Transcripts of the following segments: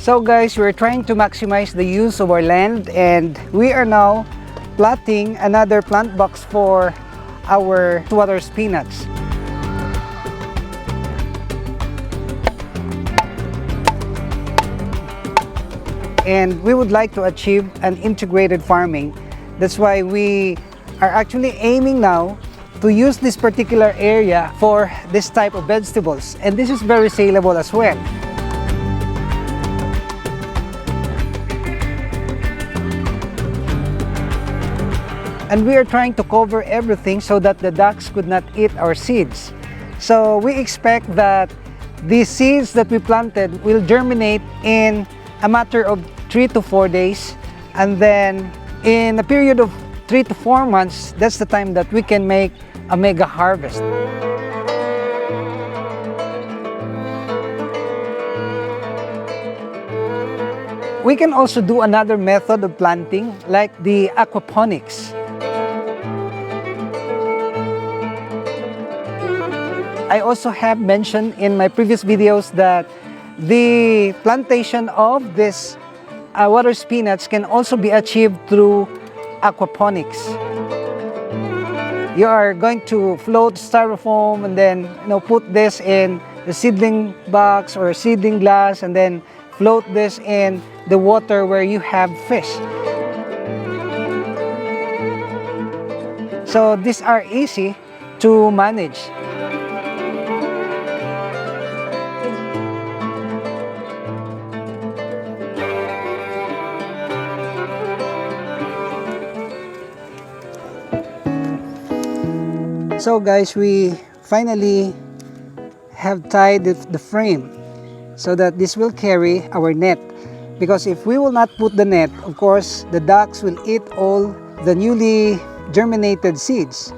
So guys, we're trying to maximize the use of our land, and we are now plotting another plant box for our water spinach. And we would like to achieve an integrated farming. That's why we are actually aiming now to use this particular area for this type of vegetables. And this is very saleable as well. And we are trying to cover everything so that the ducks could not eat our seeds. So we expect that the seeds that we planted will germinate in a matter of 3 to 4 days. And then in a period of 3 to 4 months, that's the time that we can make a mega harvest. We can also do another method of planting, like the aquaponics. I also have mentioned in my previous videos that the plantation of this water spinach can also be achieved through aquaponics. You are going to float styrofoam and then put this in the seedling box or seedling glass, and then float this in the water where you have fish. So these are easy to manage. So guys, we finally have tied the frame so that this will carry our net. Because if we will not put the net, of course, the ducks will eat all the newly germinated seeds.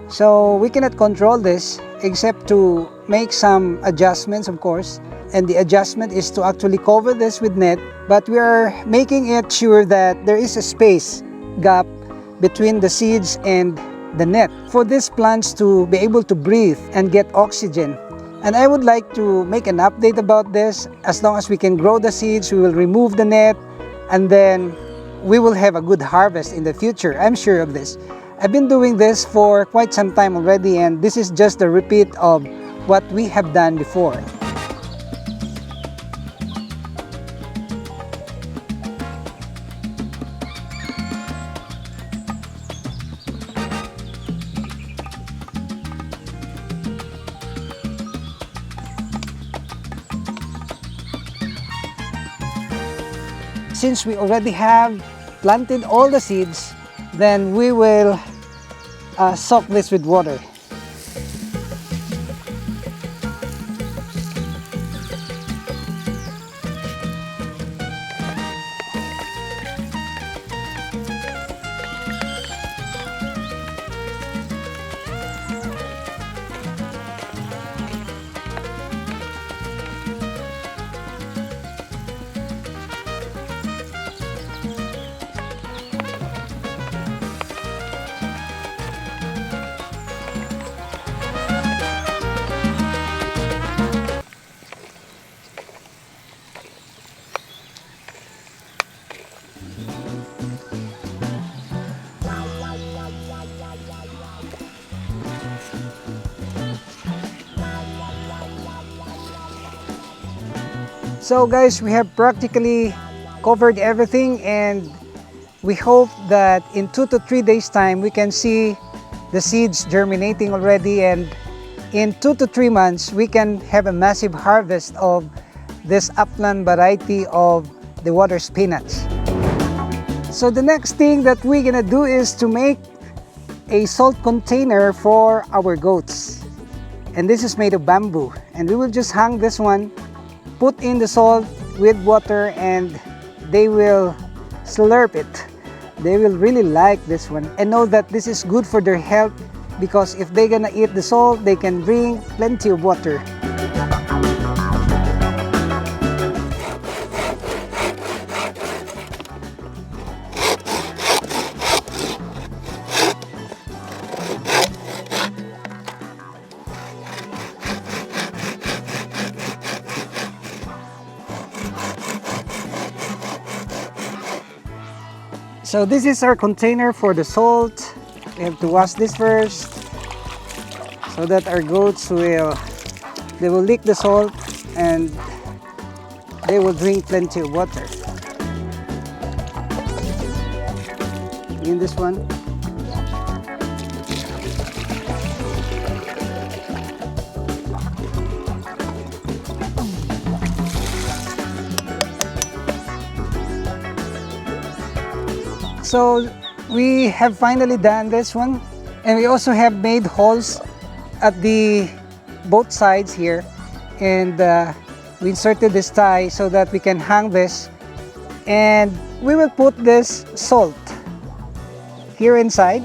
So we cannot control this except to make some adjustments, of course. And the adjustment is to actually cover this with net, but we are making it sure that there is a space gap between the seeds and the net for these plants to be able to breathe and get oxygen. And I would like to make an update about this. As long as we can grow the seeds, we will remove the net, and then we will have a good harvest in the future. I'm sure of this. I've been doing this for quite some time already, and this is just a repeat of what we have done before. Since we already have planted all the seeds, then we will soak this with water. So guys, we have practically covered everything, and we hope that in 2 to 3 days time we can see the seeds germinating already, and in 2 to 3 months we can have a massive harvest of this upland variety of the water spinach. So the next thing that we're gonna do is to make a salt container for our goats, and this is made of bamboo, and we will just hang this one, put in the salt with water, and they will slurp it. They will really like this one and know that this is good for their health, because if they're gonna eat the salt, they can drink plenty of water. So this is our container for the salt. We have to wash this first so that our goats will lick the salt and they will drink plenty of water. In this one. So we have finally done this one, and we also have made holes at the both sides here, and we inserted this tie so that we can hang this, and we will put this salt here inside.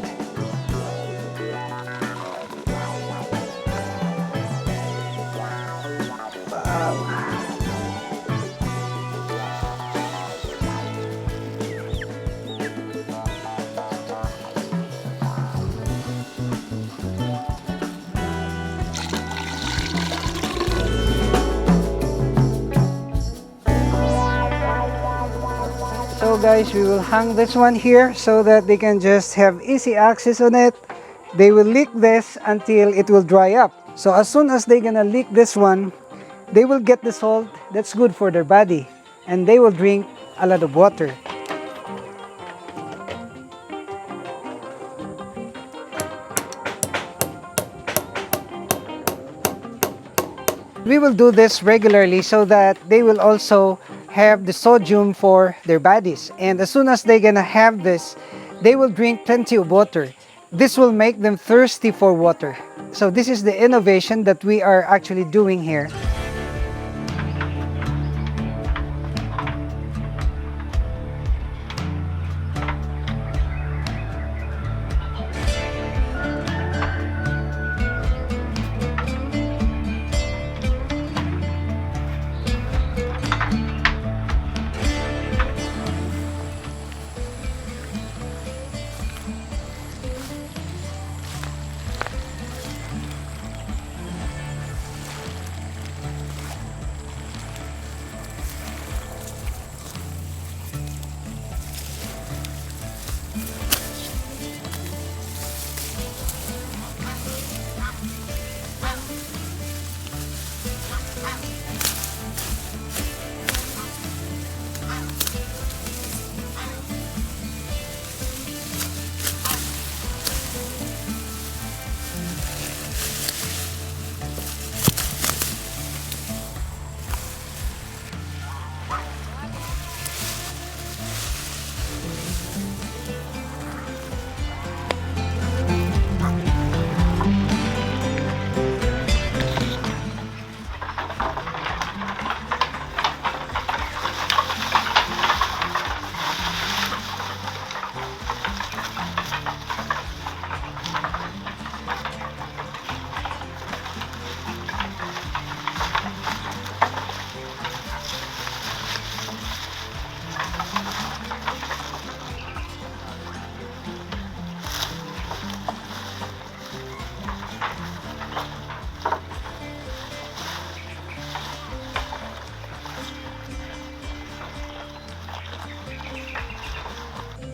So guys, we will hang this one here so that they can just have easy access on it. They will lick this until it will dry up. So as soon as they're gonna lick this one, they will get the salt that's good for their body, and they will drink a lot of water. We will do this regularly so that they will also have the sodium for their bodies, and as soon as they're gonna have this, they will drink plenty of water. This will make them thirsty for water. So this is the innovation that we are actually doing here.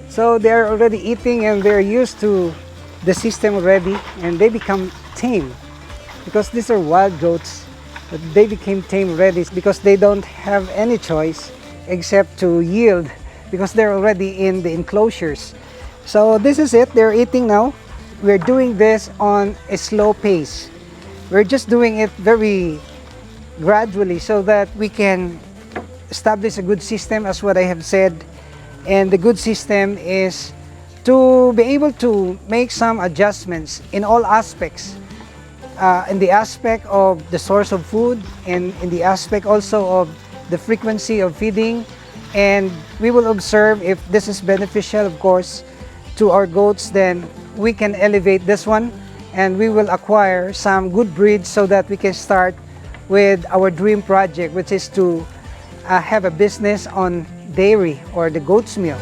So they're already eating and they're used to the system already, and they become tame because these are wild goats. But they became tame already because they don't have any choice except to yield because they're already in the enclosures. So this is it, they're eating now. We're doing this on a slow pace. We're just doing it very gradually so that we can establish a good system, as what I have said. And the good system is to be able to make some adjustments in all aspects. In the aspect of the source of food, and in the aspect also of the frequency of feeding. And we will observe if this is beneficial, of course, to our goats, then we can elevate this one and we will acquire some good breeds so that we can start with our dream project, which is to have a business on dairy or the goat's milk.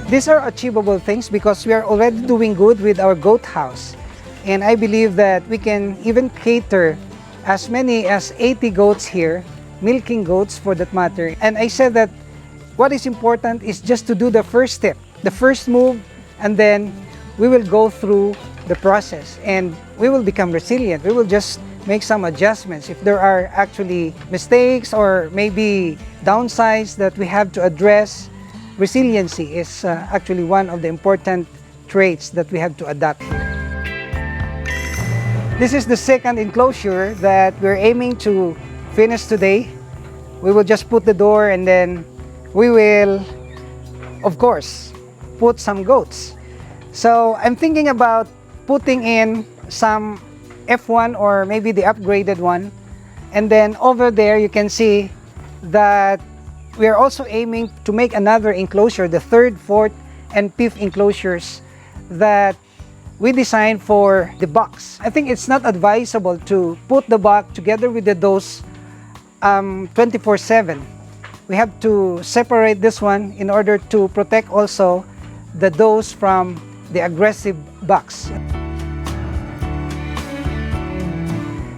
These are achievable things because we are already doing good with our goat house. And I believe that we can even cater as many as 80 goats here, milking goats for that matter. And I said that what is important is just to do the first step, the first move, and then we will go through the process and we will become resilient. We will just make some adjustments. If there are actually mistakes or maybe downsides that we have to address, resiliency is actually one of the important traits that we have to adopt here. This is the second enclosure that we're aiming to finish today. We will just put the door and then we will, of course, put some goats. So I'm thinking about putting in some F1 or maybe the upgraded one. And then over there you can see that we are also aiming to make another enclosure, the third, fourth, and fifth enclosures that we designed for the box. I think it's not advisable to put the box together with the dose 24/7. We have to separate this one in order to protect also the dose from the aggressive bucks.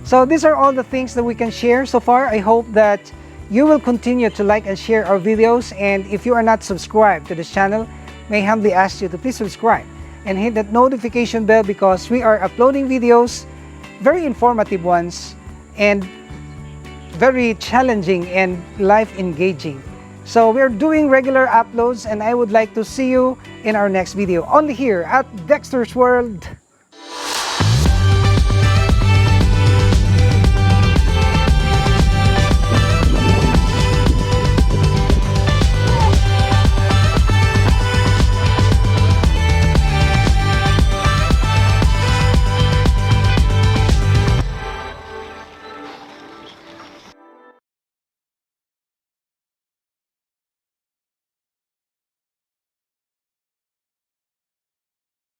So these are all the things that we can share so far. I hope that you will continue to like and share our videos, and if you are not subscribed to this channel, may I humbly ask you to please subscribe and hit that notification bell because we are uploading videos, very informative ones and very challenging and life engaging. So we're doing regular uploads and I would like to see you in our next video only here at Dexter's World.